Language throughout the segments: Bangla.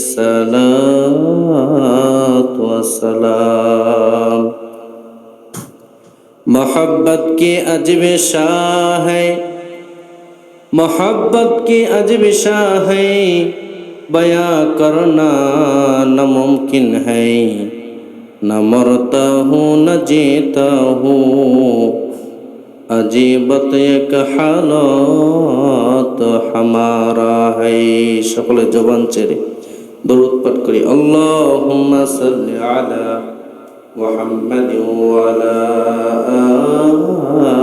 सलात व सलाम। मोहब्बत की अजब शाह है, मोहब्बत की अजब शाह है, बयां करना नामुमकिन है। न मरता हूँ न जीता हूँ, अजीबत एक हालत हमारा है। সকলে জবান ছেড়ে দরুদ পাঠ করি। আল্লাহুম্মা সাল্লি আলা মুহাম্মাদ ওয়া আলা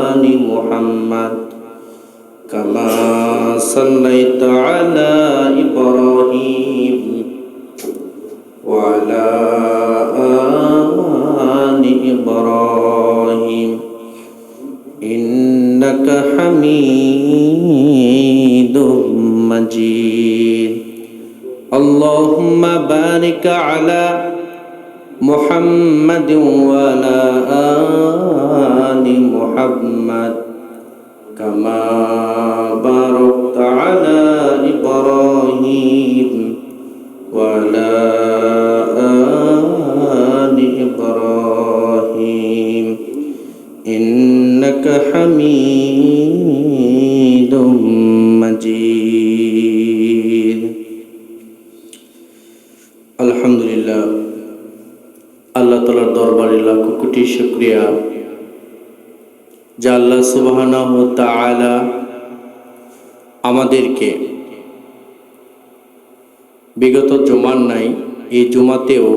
আলি মুহাম্মাদ কামা সাল্লাইতা আলা ইব্রাহিম ওয়া আলা আলি ইব্রাহিম ইন্নাকা হামিদুম মাজিদ। আল্লাহুম্মা বারিক আলা মুহাম্মাদ ওয়া আলা আলি মুহাম্মাদ কামা বারাকতা আলা ইব্রাহিম ওয়া আলা আলি ইব্রাহিম ইন্নাকা হামিদুম মাজিদ। আলহামদুলিল্লাহ, আল্লাহ তাআলার দরবারে লাখো কোটি শুকরিয়া যে আল্লাহ সুবহানাহু ওয়া তাআলা আমাদেরকে বিগত জুমার নাই এই জুমাতেও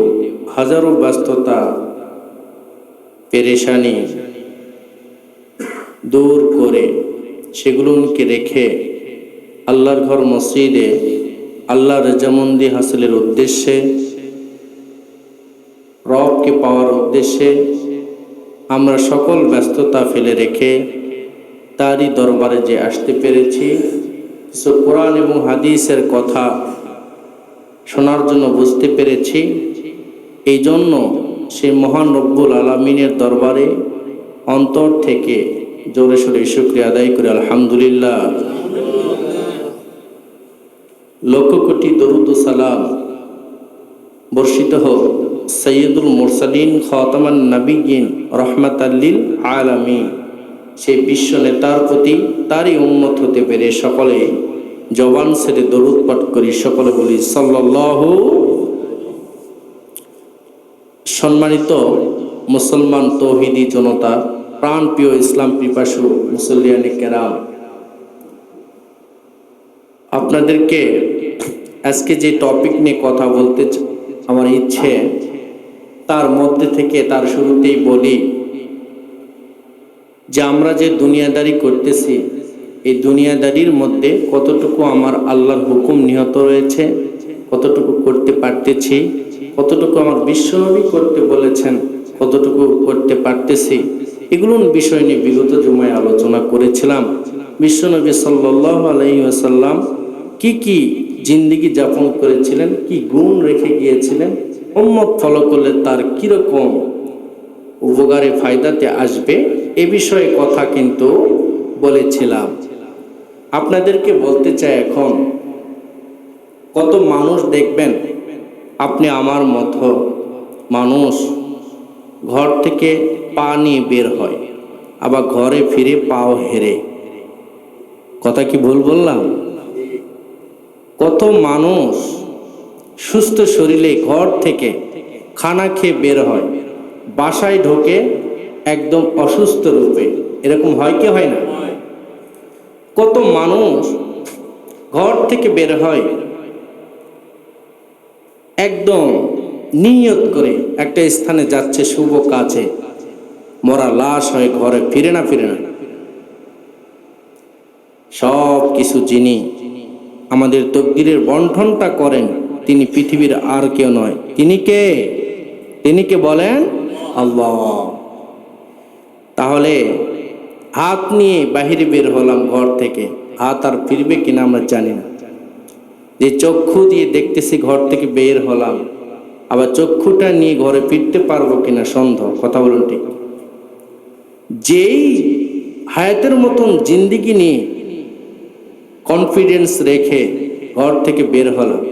হাজারো ব্যস্ততা পেরেশানি দূর করে সেগুলোকে রেখে আল্লাহর ঘর মসজিদে আল্লাহর রেজামন্দি হাসিলের উদ্দেশ্যে, রবকে পাওয়ার উদ্দেশ্যে আমরা সকল ব্যস্ততা ফেলে রেখে তারই দরবারে যে আসতে পেরেছি, কিছু কোরআন এবং হাদিসের কথা শোনার জন্য বুঝতে পেরেছি। এই জন্য সেই মহান রব্বুল আলামিনের দরবারে অন্তর থেকে জোরে সোরে শুকরিয়া আদায় করে আলহামদুলিল্লাহ। লক্ষ কোটি দরুদ ও সালাম বর্ষিত হোক সৈয়দুল মুরসালিন খাতামান নবিয়্যিন রাহমাতাল লিল আলামিন, সেই বিশ্ব নেতার প্রতি, তারই উম্মত হতে পেরে সকলে জবান ছেড়ে দরুদ পাঠ করি। সকলে বলি সাল্লাল্লাহু। সম্মানিত মুসলমান তৌহিদি জনতা, প্রাণ প্রিয় ইসলাম পিপাসু মুসল্লিয়ানে কেরাম, আপনাদেরকে আজকে যে টপিক নিয়ে কথা বলতে আমার ইচ্ছে, তার মধ্যে থেকে তার শুরুতেই বলি যে আমরা যে দুনিয়াদারি করতেছি, এই দুনিয়াদারির মধ্যে কতটুকু আমার আল্লাহর হুকুম নিহত রয়েছে, কতটুকু করতে পারতেছি, কতটুকু আমার বিশ্বনবী করতে বলেছেন, কতটুকু করতে পারতেছি, এগুলোর বিষয় নিয়ে বিগত জুমায় আলোচনা করেছিলাম। বিশ্বনবী সাল্লাল্লাহু আলাইহি ওয়াসাল্লাম কি কি জিন্দেগি যাপন করেছিলেন, কি গুণ রেখে গিয়েছিলেন, উম্মত ফলো করলে তার কিরকম উপকারে ফায়দাতে আসবে, এ বিষয়ে কথা কিন্তু বলেছিলাম। আপনাদেরকে বলতে চাই, এখন কত মানুষ দেখবেন, আপনি আমার মতো মানুষ ঘর থেকে পা নিয়ে বের হয়, আবার ঘরে ফিরে পাও হেরে। কথা কি ভুল বললাম? কত মানুষ সুস্থ শরীরে ঘর থেকে খানা খেয়ে বের হয়, বাসায় ঢোকে একদম অসুস্থ রূপে। এরকম হয় কি হয় না? কত মানুষ ঘর থেকে বের হয় একদম নিয়ত করে একটা স্থানে যাচ্ছে শুভ কাজে, মরা লাশ হয়ে ঘরে ফিরে না। সব কিছু যিনি আমাদের তকদিরের বন্টনটা করেন, তিনি পৃথিবীর আর কেউ নয়। তিনি কে? তিনি কে বলেন? আল্লাহ। তাহলে হাত নিয়ে বাহিরে বের হলাম ঘর থেকে, হাত আর ফিরবে কিনা আমরা জানি না। যে চক্ষু দিয়ে দেখতেছি ঘর থেকে বের হলাম, আবার চক্ষুটা নিয়ে ঘরে ফিরতে পারবো কিনা সন্দেহ। কথা বলুন ঠিক? যেই হায়াতের মতন জিন্দিগি নিয়ে কনফিডেন্স রেখে ঘর থেকে বের হলাম,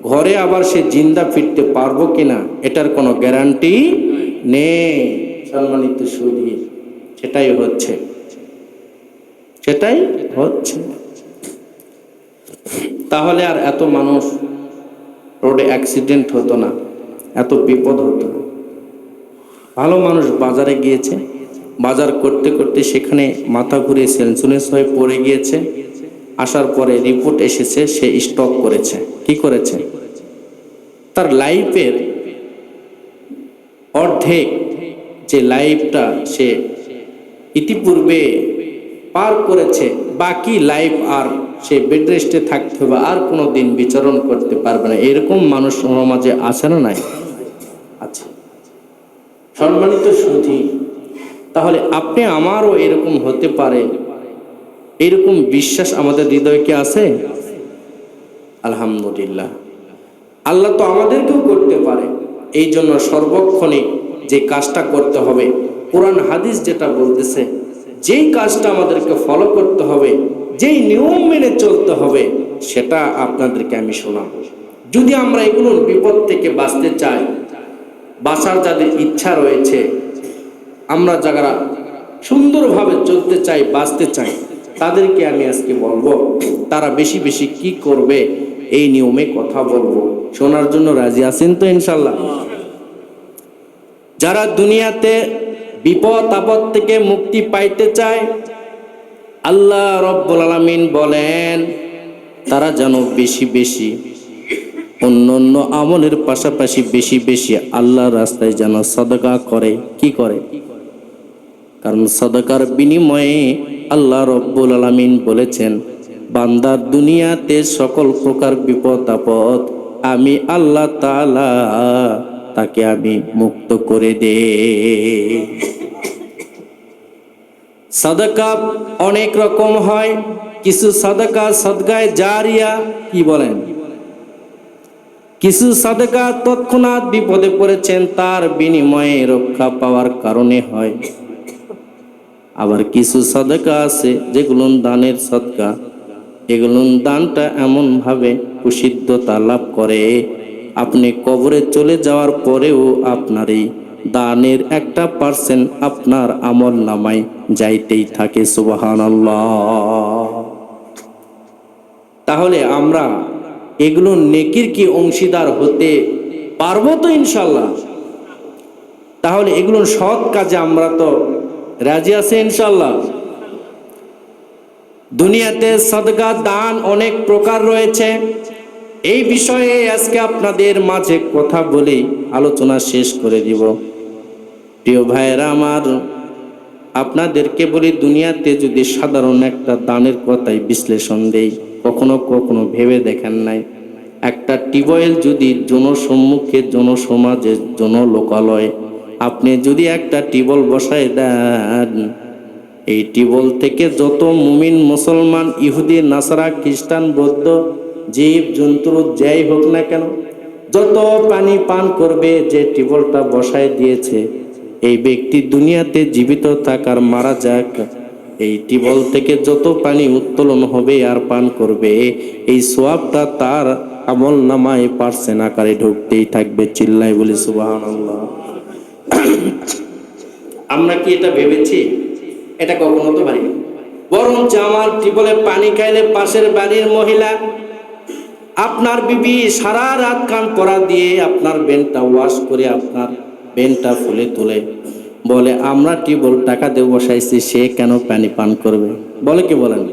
ঘরে আবার সে জিন্দা ফিরতে পারবো কিনা এটার কোনো গ্যারান্টি নেই। সম্মানিত সুধী, সেটাই হচ্ছে। তাহলে আর এত মানুষ রোডে অ্যাক্সিডেন্ট হতো না, এত বিপদ হতো না। ভালো মানুষ বাজারে গিয়েছে, বাজার করতে করতে সেখানে মাথা ঘুরে সেন্সলেস হয়ে পড়ে গিয়েছে। আসার পরে রিপোর্ট এসেছে সে স্ট্রোক করেছে। কি করেছে? তার লাইফের অর্ধেক যে লাইফটা সে ইতিপূর্বে পার করেছে, বাকি লাইফ আর সে বেড রেস্টে থাকতে হবে, আর কোনো দিন বিচরণ করতে পারবে না। এরকম মানুষ সমাজে আছে না নাই? আছে। সম্মানিত সুধী, তাহলে আপনি আমারও এরকম হতে পারে, এরকম বিশ্বাস আমাদের হৃদয়ে কি আছে? আলহামদুলিল্লাহ। আল্লাহ তো আমাদেরকেও করতে পারে। এই জন্য সর্বক্ষণে যে কাজটা করতে হবে, কোরআন হাদিস যেটা বলতেছে, যেই কাজটা আমাদেরকে ফলো করতে হবে, যেই নিয়ম মেনে চলতে হবে, সেটা আপনাদেরকে আমি শোনাব। যদি আমরা এগুলোর বিপদ থেকে বাঁচতে চাই, বাঁচার যাদের ইচ্ছা রয়েছে, আমরা যারা সুন্দরভাবে চলতে চাই, বাঁচতে চাই, তাদেরকে আমি আজকে বলবো তারা বেশি বেশি কি করবে, এই নিয়মে কথা বলবো। শোনার জন্য রাজি আছেন তো ইনশাল্লাহ? যারা দুনিয়াতে বিপদ আপদ থেকে মুক্তি পাইতে চায়, আল্লাহ রব্বুল আলামিন বলেন তারা যেন বেশি বেশি অন্য আমলের পাশাপাশি বেশি বেশি আল্লাহর রাস্তায় যেন সাদকা করে। কি করে? কারণ সাদকার বিনিময়ে আল্লাহ রব্বুল আলামিন বলেছেন, বান্দার দুনিয়াতে সকল প্রকার বিপদ আপদ আমি আল্লাহ তাআলা তাকে আমি মুক্ত করে দে। সাদাকা অনেক রকম হয়। কিছু সাদাকা সদকায়ে জারিয়া, কি বলেন? কিছু সাদাকা তৎক্ষণাৎ বিপদে পড়েছেন তার বিনিময়ে রক্ষা পাওয়ার কারণে হয়। আবার কিছু সাদাকা আছে যেগুলো দানের সদকা, এগুলো দানটা এমন ভাবে প্রসিদ্ধতা লাভ করে, আপনি কবরে চলে যাওয়ার পরেও আপনার এই দানের 1% আপনার আমল নামায় যাইতেই থাকে। সুবহানাল্লাহ। তাহলে আমরা এগুলো নেকির কি অংশীদার হতে পারবো তো ইনশাল্লাহ? তাহলে এগুলো সৎ কাজে আমরা তো রাজি আছি ইনশাল্লাহ। দুনিয়াতে সাদকা দান অনেক প্রকার রয়েছে। এই বিষয়ে আজকে আপনাদের মাঝে কথা বলে আলোচনা শেষ করে দিব। প্রিয় ভাইয়েরা আমার, আপনাদেরকে বলি, দুনিয়াতে যদি সাধারণ একটা দানের কথাই বিশ্লেষণ দেই, কখনো কখনো ভেবে দেখেন নাই, একটা টিউবওয়েল যদি জনসম্মুখে, জনসমাজে, জনলোকালয়ে আপনি যদি একটা টিউবওয়েল বসায় দেন, এই টিউবওয়েল থেকে যত মুমিন, মুসলমান, ইহুদি, নাসারা, খ্রিস্টান, বৌদ্ধ, জীব জন্তু যাই হোক না কেন, যত পানি পান করবে, যে টিউবওয়েলটা বসায় দিয়েছে, এই ব্যক্তি দুনিয়াতে জীবিত থাকার মারা যাক, এই টিউবওয়েল থেকে যত পানি উত্তোলন হবে আর পান করবে, এই সওয়াবটা তার আমল নামায় পার্সেন্ট আকারে ঢুকতেই থাকবে। চিল্লাই বলি সুবহানাল্লাহ। আমরা কি এটা ভেবেছি? এটা কখনো তো ভাবিনি। বরঞ্চ আমার টিউবওয়েলে পানি খাইলে পাশের বাড়ির মহিলা, আপনার বিবি সারা রাত কান পরা দিয়ে আপনার বেনটা ওয়াশ করে আপনার বেনটা ফুলে তুলে বলে, আমরা টিউবওয়েল টাকা দিয়ে বসাইছি, সে কেন পানি পান করবে? বলে কি বলেন?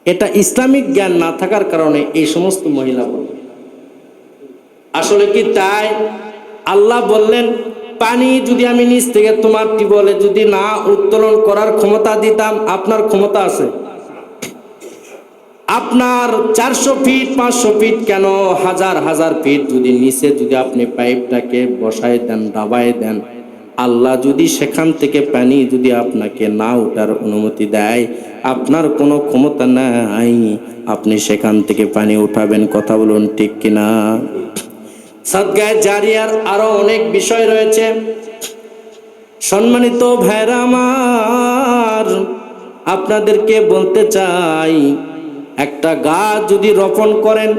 এটা ইসলামিক জ্ঞান না থাকার কারণে এই সমস্ত মহিলা বলে। আসলে কি তাই? আল্লাহ বললেন, পানি যদি আমি নিচ থেকে তোমার টিউবওয়েলে যদি না উত্তোলন করার ক্ষমতা দিতাম, আপনার ক্ষমতা আছে? আপনার 400 ফিট, 500 ফিট, কেন হাজার হাজার ফিট যদি নিচে যদি আপনি পাইপটাকে বসায় দেন, দাবায় দেন, আল্লাহ যদি সেখান থেকে পানি যদি আপনাকে না ওঠার অনুমতি দেয়, আপনার কোনো ক্ষমতা নাই আপনি সেখান থেকে পানি উঠাবেন। কথা বলুন ঠিক কিনা? সাদকায়ে জারিয়ার আরো অনেক বিষয় রয়েছে। সম্মানিত ভাইরা আমার, আপনাদেরকে বলতে চাই, একটা গাছ যদি রোপণ করেন,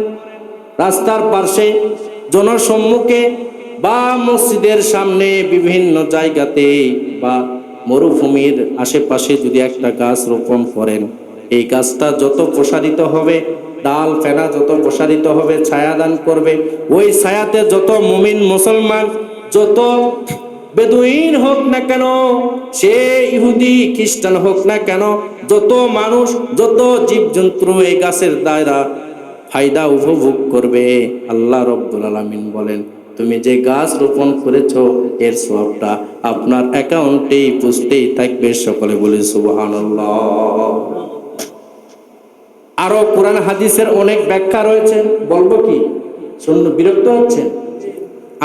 রাস্তার পাশে, জনসম্মুখে বা মসজিদের সামনে বিভিন্ন জায়গাতে বা মরুভূমির আশেপাশে যদি একটা গাছ রোপণ করেন, এই গাছটা যত প্রসারিত হবে, ডাল ফেনা যত প্রসারিত হবে, ছায়া দান করবে, ওই ছায়াতে যত মুমিন মুসলমান, যত বেদুইন হোক না কেন, সে ইহুদি খ্রিস্টান হোক না কেন, যত মানুষ, যত জীবজন্তু এই গাছের দ্বারা ফায়দা উপভোগ করবে। আল্লাহ রাব্বুল আলামিন বলেন, তুমি যে গাছ রোপণ করেছো এর সওয়াবটা আপনার অ্যাকাউন্টেই পুষতেই থাকবে। সকলে বলি সুবহানাল্লাহ। আরো কোরআন হাদিসের অনেক ব্যাখ্যা রয়েছে, বলবো কি? শুনুন, বিরক্ত হচ্ছেন?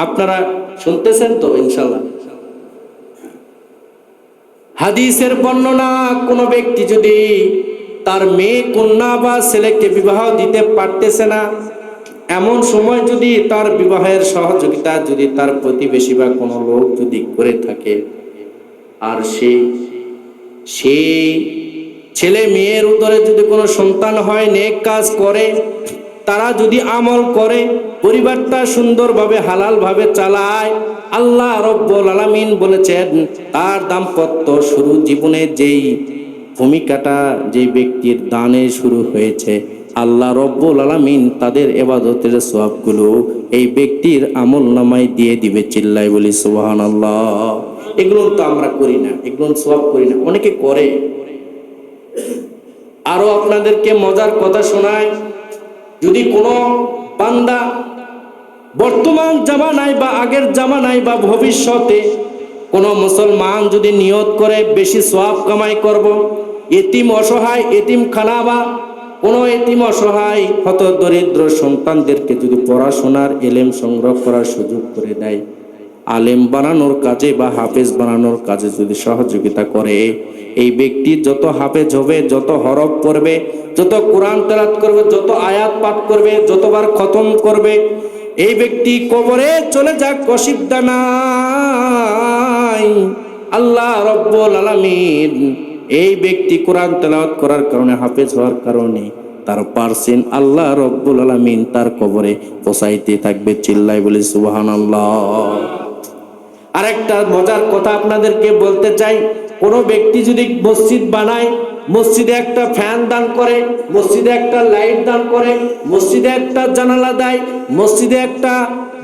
আপনারা শুনতেছেন তো ইনশাআল্লাহ? হাদিসের বর্ণনা, কোন ব্যক্তি যদি তার মেয়ে, কন্যা বা ছেলেকে বিবাহ দিতে পারতেছে না, এমন সময় যদি তার বিবাহের সহযোগিতা যদি তার প্রতিবেশী বা কোনো লোক যদি করে থাকে, আর সেই ছেলে মেয়ের উদরে যদি কোনো সন্তান হয়, নেক কাজ করে, তারা যদি আমল করে, পরিবারটা সুন্দরভাবে হালালভাবে চালায়, আল্লাহ রাব্বুল আলামিন বলেছেন তার দাম্পত্য শুরু জীবনে যেই ভূমিকাটা যেই ব্যক্তির দানে শুরু হয়েছে, আল্লাহ রাব্বুল আলামিন তাদের ইবাদতের সওয়াবগুলো এই ব্যক্তির আমলনামায় দিয়ে দিবে। চিল্লায় বলি সুবহানাল্লাহ। এগুলো তো আমরা করি না, এগুলো সওয়াব করি না, অনেকে করে। আরো আপনাদেরকে মজার কথা শোনায়, যদি কোনো বান্দা বর্তমান জামানায় বা আগের জামানায় বা ভবিষ্যতে কোনো মুসলমান যদি নিয়ত করে বেশি সওয়াব কামাই করব, এতিম অসহায় এতিমখানা বা কোনো এতিম অসহায় হত দরিদ্র সন্তানদেরকে যদি পড়াশোনার এলেম সংগ্রহ করার সুযোগ করে দেয়, আলেম বানানোর কাজে বা হাফেজ বানানোর কাজে যদি সহযোগিতা করে, এই ব্যক্তি যত হাফেজ হবে, যত হরফ পড়বে, যত কোরআন তেলাওয়াত করবে, যত আয়াত পাঠ করবে, যতবার খতম করবে, এই ব্যক্তি কবরে চলে যাক অসুবিধা নাই। আল্লাহ রাব্বুল আলামিন এই ব্যক্তি কোরআন তেলাওয়াত করার কারণে, হাফেজ হওয়ার কারণে তার পার্সেন্ট আল্লাহ রাব্বুল আলামিন তার কবরে পৌঁছাইতে থাকবে। চিল্লায় বলি সুবহানাল্লাহ। আরেকটা মজার কথা আপনাদেরকে বলতে চাই, কোনো ব্যক্তি যদি মসজিদ বানায়, মসজিদে একটা ফ্যান দান করে, মসজিদে একটা লাইট দান করে, মসজিদে একটা জানালা দেয়, মসজিদে একটা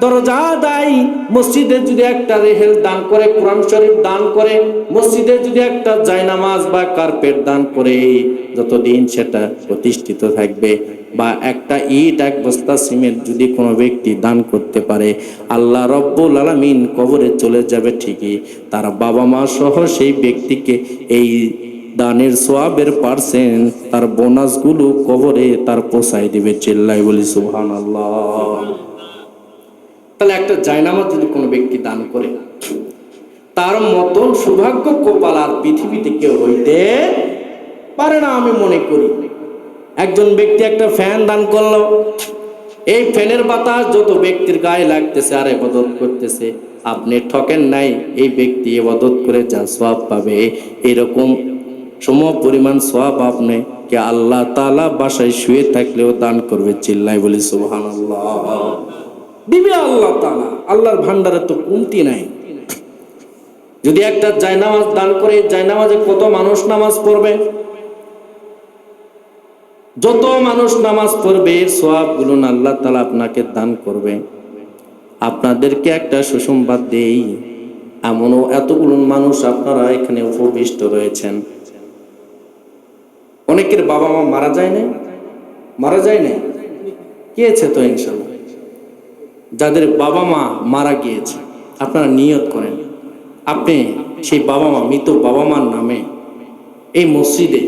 দরজা দেয়, মসজিদে যদি একটা রেহেল দান করে, কোরআন শরীফ দান করে, মসজিদে যদি একটা জায়নামাজ বা কার্পেট দান করে, যতদিন সেটা প্রতিষ্ঠিত থাকবে, বা একটা ইট, এক বস্তা সিমেন্ট যদি কোনো ব্যক্তি দান করতে পারে, আল্লাহ রাব্বুল আলামিন কবরে চলে যাবে ঠিকই, তার বাবা মা সহ সেই ব্যক্তিকে এই দানের সওয়াবের পার্সেন্ট, তার বোনাসগুলো কবরে তার পৌঁছায় দিবে। চিল্লায় বলি সুবহানাল্লাহ। তাহলে একটা জায়নামাজ যদি কোনো ব্যক্তি দান করে, তার মতন সৌভাগ্য কপাল আর পৃথিবীতে কেউ হইতে পারে না আমি মনে করি। একজন ব্যক্তি একটা ফ্যান দান করলো, এই ফ্যানের বাতাস যত ব্যক্তির গায়ে লাগতেছে আর ইবাদত করতেছে, আপনি ঠকেন নাই, এই ব্যক্তি ইবাদত করে যা সওয়াব পাবে, এরকম সম পরিমাণ সওয়াব আপনি কে আল্লাহ তাআলা বাসায় শুয়ে থাকলেও দান করবে। চিল্লায় বলি সুবহানাল্লাহ। দিবে আল্লাহ তাআলা, আল্লাহর ভান্ডারে তো কমতি নাই। যদি একটা জায়নামাজ দান করে, জায়নামাজে কত মানুষ নামাজ পড়বে, যত মানুষ নামাজ পড়বে সওয়াবগুলো আল্লাহ তাআলা আপনাকে দান করবে। আপনাদেরকে একটা সুসংবাদ দেই, এমনও এতগুলো মানুষ আপনারা এখানে উপবিষ্ট রয়েছেন, অনেকের বাবা মা মারা যায় না, মারা যায় না, গিয়েছে তো ইনশাআল্লাহ। যাদের বাবা মা মারা গিয়েছে, আপনারা নিয়ত করেন, আপনি সেই বাবা মা, মৃত বাবা মার নামে এই মসজিদে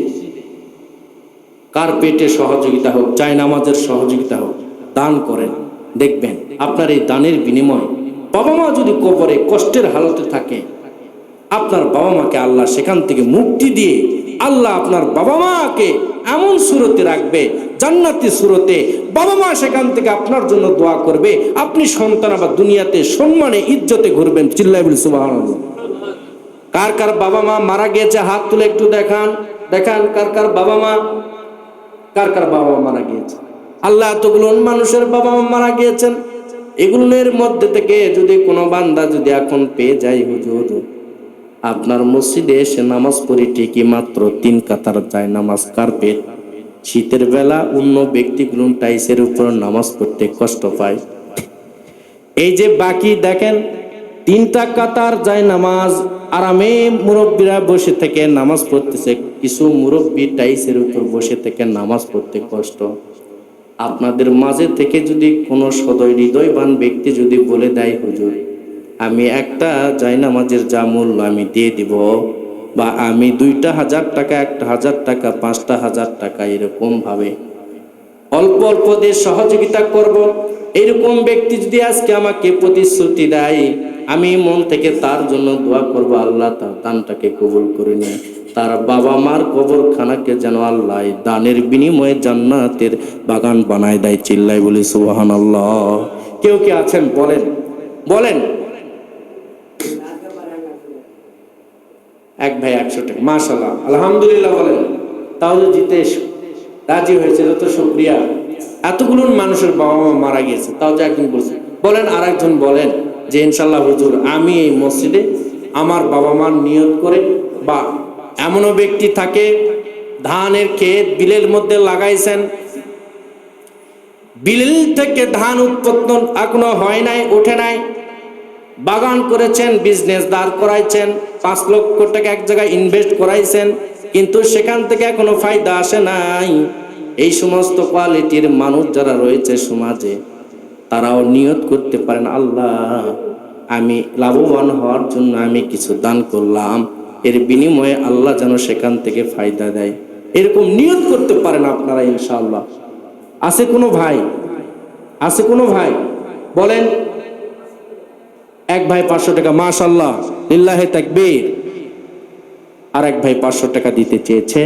কার্পেটের সহযোগিতা হোক, জায়নামাজের সহযোগিতা হোক, দান করেন। দেখবেন আপনার এই দানের বিনিময়ে বাবা মা যদি কবরে কষ্টের হালতে থাকে, আপনার বাবা মাকে আল্লাহ সেখান থেকে মুক্তি দিয়ে আল্লাহ আপনার বাবা মাকে এমন সুরতে রাখবে, জান্নাতি সুরতে, বাবা মা সেখান থেকে আপনার জন্য দোয়া করবে, আপনি সন্তান আবার দুনিয়াতে সম্মানে ইজ্জতে ঘুরবেন। চিল্লায় বলি সুবহানাল্লাহ। কার কার বাবা মা মারা গিয়েছে হাত তুলে একটু দেখান, দেখান কার কার বাবা মা, কার কার বাবা মা মারা গিয়েছে। আল্লাহ এতগুলো মানুষের বাবা মা মারা গিয়েছেন, এগুলোর মধ্যে থেকে যদি কোনো বান্দা যদি এখন পেয়ে যায়, হুজুর আপনার মসজিদে এসে নামাজ পড়ি ঠিকই, মাত্র 3 কাতার যায় নামাজ কার্পেট, শীতের বেলা অন্য ব্যক্তিগুলো টাইসের উপর নামাজ পড়তে কষ্ট পায়। এই যে বাকি দেখেন 3টা কাতার যায় নামাজ আরামে মুরব্বীরা বসে থেকে নামাজ পড়তেছে, কিছু মুরব্বী টাইসের উপর বসে থেকে নামাজ পড়তে কষ্ট। আপনাদের মাঝে থেকে যদি কোনো সদয় হৃদয়বান ব্যক্তি যদি বলে দেয়, হুজুর আমি একটা জায়নামাজের যা মূল্য আমি দিয়ে দিব, বা আমি 2টা হাজার টাকা, 1,000 টাকা, 5টা হাজার টাকা, এরকম ভাবে অল্প অল্প দিয়ে সহযোগিতা করব, এরকম ব্যক্তি যদি আজকে আমাকে প্রতিশ্রুতি দেয়, আমি মন থেকে তার জন্য দোয়া করব, আল্লাহ তার দানটাকে কবুল করে নিয়ে তার বাবা মার কবরখানাকে যেন আল্লাহ দানের বিনিময়ে জান্নাতের বাগান বানায় দেয়। চিল্লাই বলি সুবহানাল্লাহ। কেউ কি আছেন বলেন, বলেন। এক ভাই 100 টাকা, মাশাআল্লাহ, আলহামদুলিল্লাহ বলেন। তাহলে জিতেশ রাজি হয়েছে, তো শুকরিয়া। এতগুলো মানুষের বাবা মা মারা গিয়েছে, তাও যে একজন বলছে, বলেন আর একজন বলেন যে ইনশাল্লাহ হুজুর আমি এই মসজিদে আমার বাবা মার নিয়ত করে, বা এমনও ব্যক্তি থাকে ধানের ক্ষেত বিলের মধ্যে লাগাইছেন, বিল থেকে ধান উৎপাদন এখনো হয় নাই, ওঠে নাই, বাগান করেছেন, বিজনেস দাঁড় করাইছেন, 5 লক্ষ টাকা এক জায়গায় ইনভেস্ট করাইছেন, কিন্তু সেখান থেকে এখনো ফায়দা আসে নাই। এই সমস্ত কোয়ালিটির মানুষ যারা রয়েছে সমাজে, তারাও নিয়ত করতে পারেন, আল্লাহ আমি লাভবান হওয়ার জন্য আমি কিছু দান করলাম, এর বিনিময়ে আল্লাহ যেন সেখান থেকে ফায়দা দেয়, এরকম নিয়ত করতে পারেন আপনারা ইনশাআল্লাহ। আছে কোনো ভাই, আছে কোনো ভাই বলেন। এক ভাই 500 টাকা, মাশাআল্লাহ, লিল্লাহি তাকবীর। আর এক ভাই 500 টাকা দিতে চেয়েছে।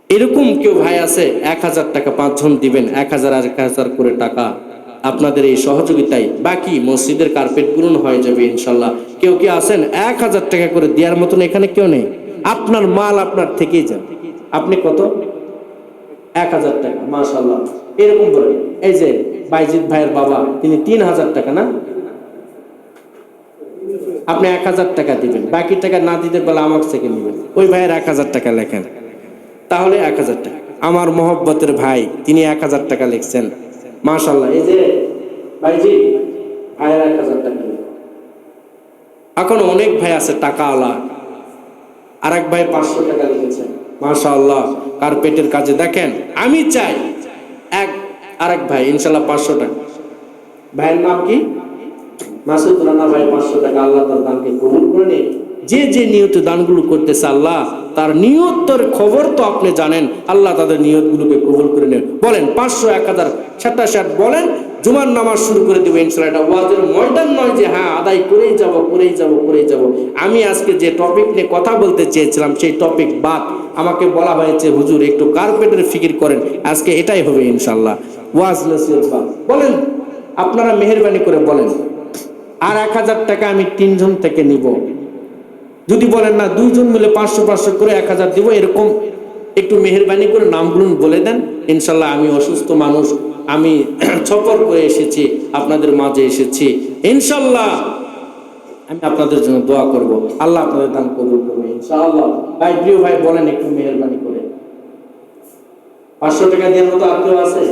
এরকম কেউ ভাই আছে 1000 টাকা, 5 জন দিবেন, 1000 আর 1000 করে টাকা আপনাদের এই সহযোগিতায় বাকি মসজিদের কার্পেট গুলো হয়ে যাবে ইনশাল্লাহ। কেউ কি আছেন 1000 টাকা করে দেওয়ার মতন? এখানে কেউ নেই, আপনার মাল আপনার থেকেই যাবে। আপনি কত? 1000 টাকা, মাশাআল্লাহ। এরকম বলেন, এই যে বাইজিৎ ভাইয়ের বাবা, তিনি 3000 টাকা, না আপনি 1000 টাকা দিবেন, বাকি টাকা না দিতে পারলে আমার থেকে নেবেন। ওই ভাইয়ের 1000 টাকা লেখেন, তাহলে 1000 টাকা। আমার মহব্বতের ভাই তিনি 1000 টাকা লিখছেন, মাশাআল্লাহ। এই যে ভাইজি ভাইয়ের 1000 টাকা। এখন অনেক ভাই আছে টাকা আলা। আর এক ভাই 500 টাকা লিখেছেন, মাশাআল্লাহ। কার্পেটের কাজে দেখেন, আমি চাই আরেক ভাই ইনশাআল্লাহ 500 টাকা। ভাইয়ের নাম কি? মাসুদ রানা ভাই 500 টাকা। আল্লাহ তার দানকে কবুল করে নিন। যে যে নিয়ত দানগুলো করতেছে, আল্লাহ তার নিয়তের খবর তো আপনি জানেন, আল্লাহ তাদের নিয়তগুলোকে কবুল করে নেন। বলেন 500, 1000, 60 বলেন। জুমার নামাজ শুরু করে দেবো ইনশাআল্লাহ। এটা ওয়াজের ময়দান নয় যে হ্যাঁ আদায় করেই যাব। আমি আজকে যে টপিক নিয়ে কথা বলতে চেয়েছিলাম সেই টপিক বাদ আমাকে বলা হয়েছে, হুজুর একটু কার্পেটের ফিকির করেন, আজকে এটাই হবে ইনশাআল্লাহ। ওয়াজ নসিহত বাদ। বলেন আপনারা মেহেরবানি করে বলেন। আর 1000 টাকা আমি 3 জন থেকে নিব। যদি বলেন না 2 জন মিলে 500 করে 1000 দিব, এরকম একটু মেহেরবানি করে নামগুলো বলে দেন ইনশাল্লাহ। আমি অসুস্থ মানুষ, আমি সফর করে এসেছি, আপনাদের মাঝে এসেছি, ইনশাল্লাহ আমি আপনাদের জন্য দোয়া করব, আল্লাহ আপনাদের দান কবুল করবে ইনশাআল্লাহ। ভাই প্রিয় ভাই বলেন একটু মেহেরবানি করে। 500 টাকা দেওয়ার মতো আর কেউ আছে?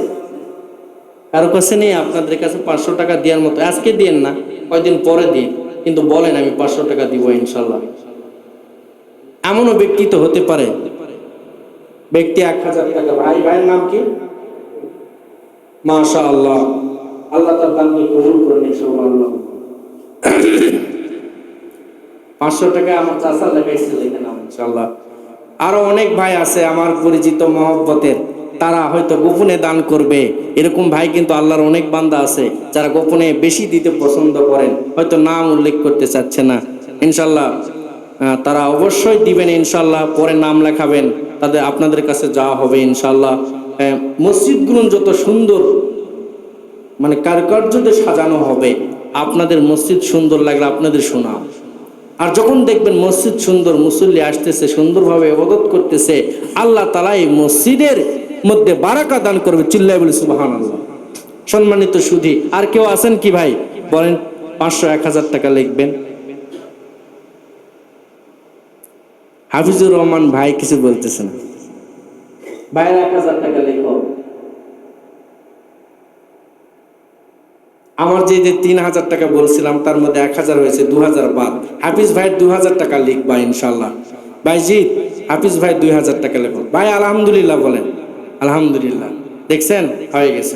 কারো কাছে নেই? আপনাদের কাছে 500 টাকা দেওয়ার মতো? আজকে দিন না, কয়দিন পরে দিন, কিন্তু বলেন আমি 500 টাকা দিব ইনশাল্লাহ। এমনও ব্যক্তি তো হতে পারে, ব্যক্তি 1000 টাকা। ভাইয়ের নাম কি? মাশাআল্লাহ, আল্লাহ তার দানকে কবুল করে নিন সুবহানাল্লাহ। 500 টাকা আমার চাচা লাগাইছে, লিখে নাও ইনশাআল্লাহ। আরো অনেক ভাই আছে আমার পরিচিত মহব্বতের, তারা হয়তো গোপনে দান করবে। এরকম ভাই কিন্তু আল্লাহর অনেক বান্দা আছে যারা গোপনে বেশি দিতে পছন্দ করেন, হয়তো নাম উল্লেখ করতে চাচ্ছে না। ইনশাআল্লাহ তারা অবশ্যই দিবেন ইনশাআল্লাহ, পরে নাম লেখাবেন, তাদের আপনাদের কাছে যাওয়া হবে ইনশাআল্লাহ। মসজিদগুলো যত সুন্দর মানে কারুকার্যতে সাজানো হবে, আপনাদের মসজিদ সুন্দর লাগলে আপনাদের সুনাম। আর যখন দেখবেন মসজিদ সুন্দর, মুসল্লি আসতেছে, সুন্দরভাবে ইবাদত করতেছে, আল্লাহ তাআলা এই মসজিদের মধ্যে বারাকা দান করবে। চিল্লায় বলি সুবহানাল্লাহ। সম্মানিত সুধী, আর কেউ আছেন কি ভাই? বলেন 500 1000 টাকা লিখবেন। হাফিজুর রহমান ভাই কিছু বলতেছেন। ভাই 1000 টাকা লেখো। আমার যে 3000 টাকা বলছিলাম তার মধ্যে 1000 হয়েছে, 2000 বাদ। হাফিজ ভাই 2000 টাকা লিখবা ইনশাল্লাহ। ভাইজি হাফিজ ভাই 2000 টাকা লেখো। ভাই আলহামদুলিল্লাহ বলেন। আলহামদুলিল্লাহ। দেখছেন হয়ে গেছে।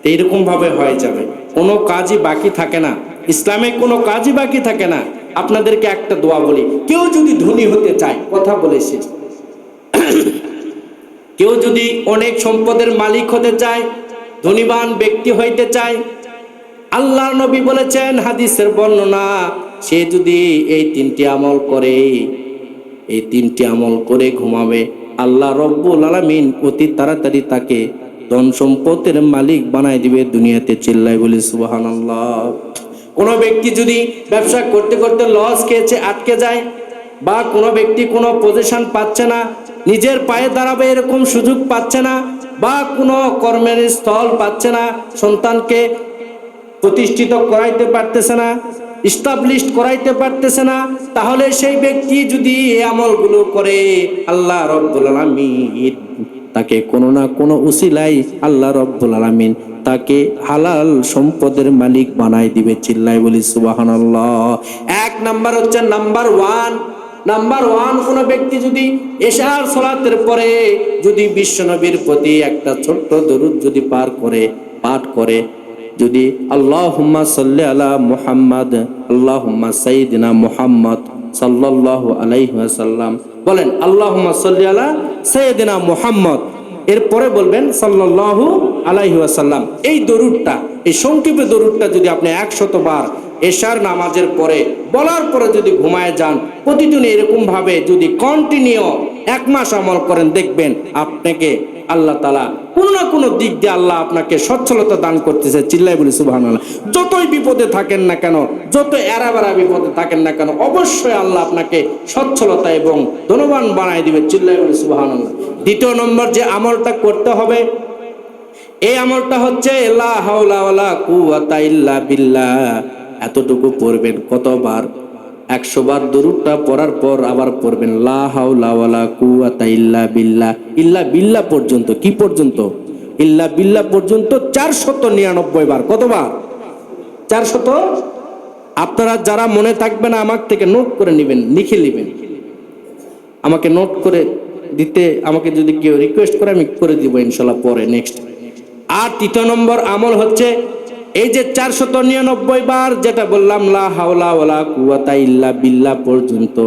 এইরকম ভাবে হয়ে যাবে, কোনো কাজই বাকি থাকে না, ইসলামে কোনো কাজই বাকি থাকে না। আপনাদেরকে একটা দোয়া বলি, কেউ যদি ধনী হতে চায়, কথা বলেছি, কেউ যদি অনেক সম্পদের মালিক হতে চায়, ধনীবান ব্যক্তি হইতে চায়, আল্লাহর নবী বলেছেন হাদিসের বর্ণনা, সে যদি এই 3টি আমল করে, এই 3টি আমল করে ঘুমাবে, আল্লাহ রব্বুল আলামিন অতি তাড়াতাড়ি তাকে ধন সম্পদের মালিক বানায় দিবে দুনিয়াতে। চিল্লায় বলি সুবহানাল্লাহ। কোনো ব্যক্তি যদি ব্যবসা করতে করতে লস খেয়েছে, আটকে যায়, বা কোনো ব্যক্তি কোনো পজিশন পাচ্ছে না, নিজের পায়ে দাঁড়াবে এরকম সুযোগ পাচ্ছে না, বা কোনো কর্মের স্থল পাচ্ছে না, সন্তানকে প্রতিষ্ঠিত করাইতে পারতেছে না, ইস্টাবলিশ করাইতে পারতেছে না, তাহলে সেই ব্যক্তি যদি এই আমলগুলো করে, আল্লাহ রব্বুল আলামিন তাকে কোনো না কোনো উসিলায় আল্লাহ রব্বুল আলামিন তাকে হালাল সম্পদের মালিক বানাই দিবে। চিল্লায় বলি সুবহানাল্লাহ। 1 নাম্বার হচ্ছে নাম্বার ওয়ান, কোন ব্যক্তি যদি এশার সালাতের পরে যদি বিশ্বনবীর প্রতি একটা ছোট্ট দরুদ যদি পাঠ করে, যদি আল্লাহুম্মা সাল্লি আলা মুহাম্মদ, আল্লাহুম্মা সাইয়্যিদিনা মুহাম্মদ সাল্লাল্লাহু আলাইহি ওয়াসাল্লাম, বলেন আল্লাহুম্মা সাল্লি আলা সাইয়্যিদিনা মুহাম্মদ, এরপরে বলবেন সাল্লাল্লাহু আলাইহি ওয়াসাল্লাম। এই দরুদটা, এই সংক্ষিপ্ত দরুদটা যদি আপনি 100 বার এশার নামাজের পরে বলার পরে যদি ঘুমায় যান, প্রতিদিন এরকম ভাবে যদি কন্টিনিউ 1 মাস আমল করেন, দেখবেন আপনাকে আল্লাহ তাআলা কোনো না কোনো দিক দিয়ে আল্লাহ আপনাকে সচ্ছলতা দান করতেছে। চিল্লাই বলি সুবহানাল্লাহ। যতই বিপদে থাকেন না কেন, যত এরাবেরা বিপদে থাকেন না কেন, অবশ্যই আল্লাহ আপনাকে সচ্ছলতা এবং ধনবান বানাই দিবে। চিল্লাই বলি সুবহানাল্লাহ। 2 নম্বর যে আমলটা করতে হবে, এই আমলটা হচ্ছে লা হাওলা ওয়ালা কুওয়াতা ইল্লা বিল্লাহ। এতটুকু পড়বেন কতবার? 100 বার দরুদটা পড়ার পর আবার পড়বেন লা হাওলা ওয়ালা কুওয়াতা ইল্লা বিল্লাহ। ইল্লা বিল্লাহ পর্যন্ত, কি পর্যন্ত? ইল্লা বিল্লাহ পর্যন্ত 499 বার। কতবার? 400। আপনারা যারা মনে থাকবে না, আমার থেকে নোট করে নেবেন, লিখে নেবেন, আমাকে নোট করে দিতে, আমাকে যদি কেউ রিকোয়েস্ট করে আমি করে দিব ইনশাল্লাহ পরে নেক্সট। আর 3 নম্বর আমল হচ্ছে এই যে 499 বার যেটা বললাম লা হাওলা ওয়ালা কুওয়াতা ইল্লা বিল্লাহ পর্যন্ত,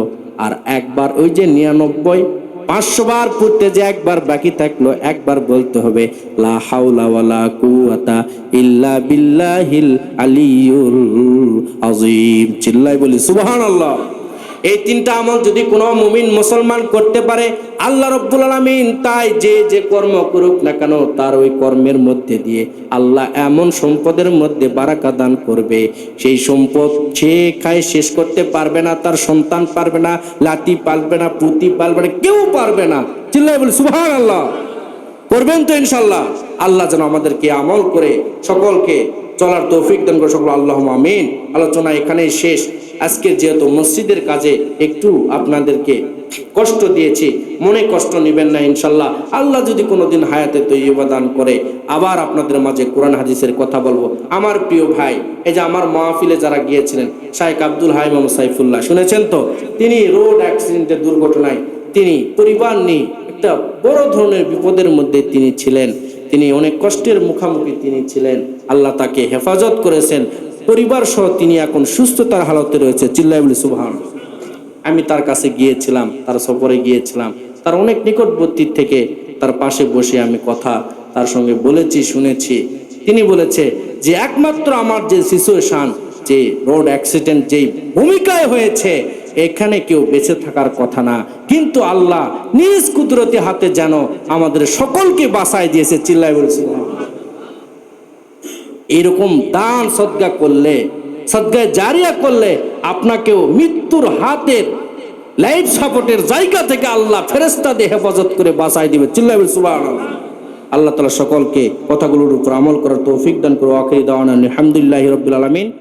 আর একবার ওই যে 99 500 বার পড়তে যে একবার বাকি থাকলো, একবার বলতে হবে লা হাওলা ওয়ালা কুওয়াতা ইল্লা বিল্লাহিল আলিয়্যুল আযীম। চিল্লাই বলি সুবহানাল্লাহ। এই 3টা আমল যদি কোনো মুমিন মুসলমান করতে পারে, আল্লাহ রব্বুল আলামিন তাই যে কর্ম করুক না কেন, তার ওই কর্মের মধ্যে দিয়ে আল্লাহ এমন সম্পদের মধ্যে বারাকা দান করবে, সেই সম্পদ সে খায় শেষ করতে পারবে না, তার সন্তান পারবে না, লাতি পারবে না, পুতি পারবে না, কেউ পারবে না। চিল্লাই বলি সুবহানাল্লাহ। করবেন তো ইনশাআল্লাহ? আল্লাহ যেন আমাদেরকে আমল করে সকলকে চলার তৌফিক দান করে। সকল আল্লাহুম্মা আমিন। আলোচনা এখানেই শেষ। আজকে যেহেতু মসজিদের কাজে একটু আপনাদেরকে কষ্ট দিয়েছি, মনে কষ্ট নেবেন না ইনশাল্লাহ। আল্লাহ যদি কোনোদিন হায়াতে তৈয়বা দান করে, আবার আপনাদের মাঝে কোরআন হাদিসের কথা বলবো। আমার প্রিয় ভাই, এই যে আমার মাহফিলে যারা গিয়েছিলেন, শাইখ আব্দুল হাই মোহাম্মদ সাইফুল্লাহ, শুনেছেন তো? তিনি রোড অ্যাক্সিডেন্টের দুর্ঘটনায় তিনি পরিবার নিয়ে একটা বড় ধরনের বিপদের মধ্যে তিনি ছিলেন। তিনি অনেক কষ্টের মুখোমুখি তিনি ছিলেন। আল্লাহ তাকে হেফাজত করেছেন, পরিবার সহ তিনি এখন সুস্থতার হালতে রয়েছে। চিল্লায় বলি সুবহানাল্লাহ। আমি তার কাছে গিয়েছিলাম, তার সফরে গিয়েছিলাম, তার অনেক নিকটবর্তী থেকে তার পাশে বসে আমি কথা তার সঙ্গে বলেছি, শুনেছি। তিনি বলেছে যে একমাত্র আমার যে সিচুয়েশন, যে রোড অ্যাক্সিডেন্ট যেই ভূমিকায় হয়েছে, এখানে কেউ বেঁচে থাকার কথা না, কিন্তু আল্লাহ নিজ কুদরতি হাতে যেন আমাদের সকলকে বাঁচায় দিয়েছে। চিল্লায় বলি সুবহানাল্লাহ। এরকম দান সদকা করলে, সদকায়ে জারিয়া করলে আপনাকেও মৃত্যুর হাতের লাইফ সাপোর্টের জায়গা থেকে আল্লাহ ফেরেশতা দিয়ে হেফাজত করে বাঁচাই দিবে। চিল্লাবেন সুবহানাল্লাহ। আল্লাহ তাআলা সকলকে কথাগুলোর উপর আমল করার তৌফিক দান করুন। আখির দাওয়ানা আলহামদুলিল্লাহি রাব্বিল আলামিন।